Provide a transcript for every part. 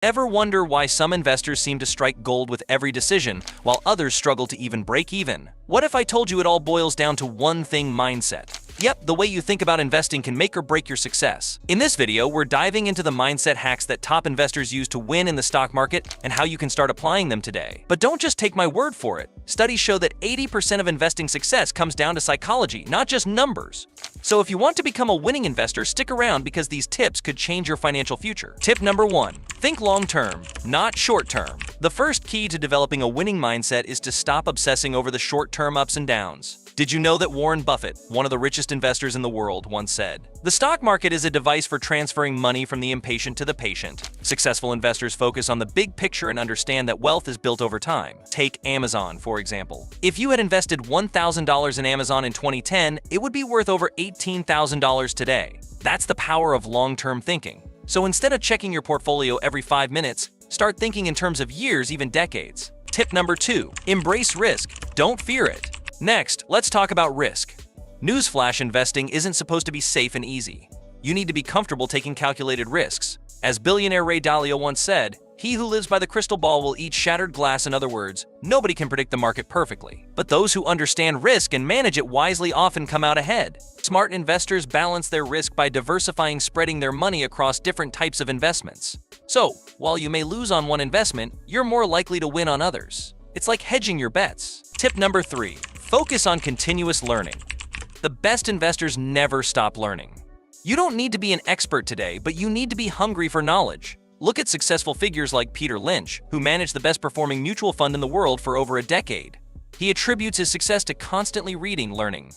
Ever wonder why some investors seem to strike gold with every decision, while others struggle to even break even? What if I told you it all boils down to one thing: mindset? Yep, the way you think about investing can make or break your success. In this video, we're diving into the mindset hacks that top investors use to win in the stock market and how you can start applying them today. But don't just take my word for it. Studies show that 80% of investing success comes down to psychology, not just numbers. So if you want to become a winning investor, stick around because these tips could change your financial future. Tip number 1. Think long-term, not short-term. The first key to developing a winning mindset is to stop obsessing over the short-term ups and downs. Did you know that Warren Buffett, one of the richest investors in the world, once said, "The stock market is a device for transferring money from the impatient to the patient." Successful investors focus on the big picture and understand that wealth is built over time. Take Amazon, for example. If you had invested $1,000 in Amazon in 2010, it would be worth over $18,000 today. That's the power of long-term thinking. So instead of checking your portfolio every 5 minutes, start thinking in terms of years, even decades. Tip number 2. Embrace risk. Don't fear it. Next, let's talk about risk. Newsflash: investing isn't supposed to be safe and easy. You need to be comfortable taking calculated risks. As billionaire Ray Dalio once said, "He who lives by the crystal ball will eat shattered glass." In other words, nobody can predict the market perfectly. But those who understand risk and manage it wisely often come out ahead. Smart investors balance their risk by diversifying, spreading their money across different types of investments. So, while you may lose on one investment, you're more likely to win on others. It's like hedging your bets. Tip number 3. Focus on continuous learning. The best investors never stop learning. You don't need to be an expert today, but you need to be hungry for knowledge. Look at successful figures like Peter Lynch, who managed the best-performing mutual fund in the world for over a decade. He attributes his success to constantly reading, learning,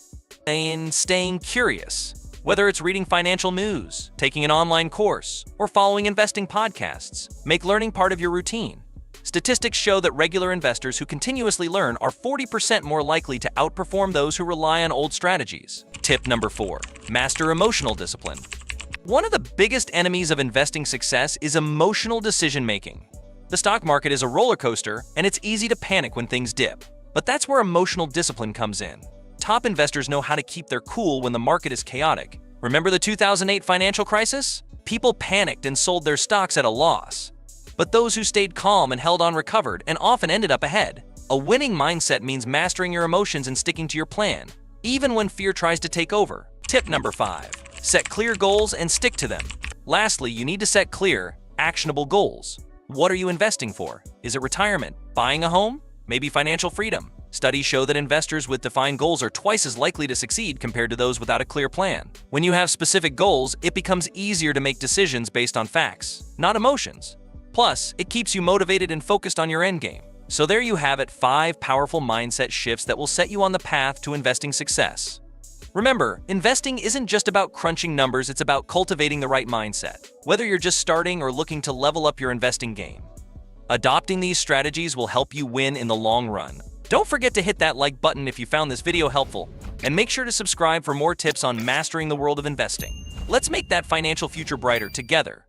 and staying curious. Whether it's reading financial news, taking an online course, or following investing podcasts, make learning part of your routine. Statistics show that regular investors who continuously learn are 40% more likely to outperform those who rely on old strategies. Tip number 4. Master emotional discipline. One of the biggest enemies of investing success is emotional decision-making. The stock market is a roller coaster, and it's easy to panic when things dip. But that's where emotional discipline comes in. Top investors know how to keep their cool when the market is chaotic. Remember the 2008 financial crisis? People panicked and sold their stocks at a loss. But those who stayed calm and held on recovered and often ended up ahead. A winning mindset means mastering your emotions and sticking to your plan, even when fear tries to take over. Tip number 5. Set clear goals and stick to them. Lastly, you need to set clear, actionable goals. What are you investing for? Is it retirement? Buying a home? Maybe financial freedom? Studies show that investors with defined goals are twice as likely to succeed compared to those without a clear plan. When you have specific goals, it becomes easier to make decisions based on facts, not emotions. Plus, it keeps you motivated and focused on your endgame. So there you have it, 5 powerful mindset shifts that will set you on the path to investing success. Remember, investing isn't just about crunching numbers, it's about cultivating the right mindset, whether you're just starting or looking to level up your investing game. Adopting these strategies will help you win in the long run. Don't forget to hit that like button if you found this video helpful, and make sure to subscribe for more tips on mastering the world of investing. Let's make that financial future brighter together.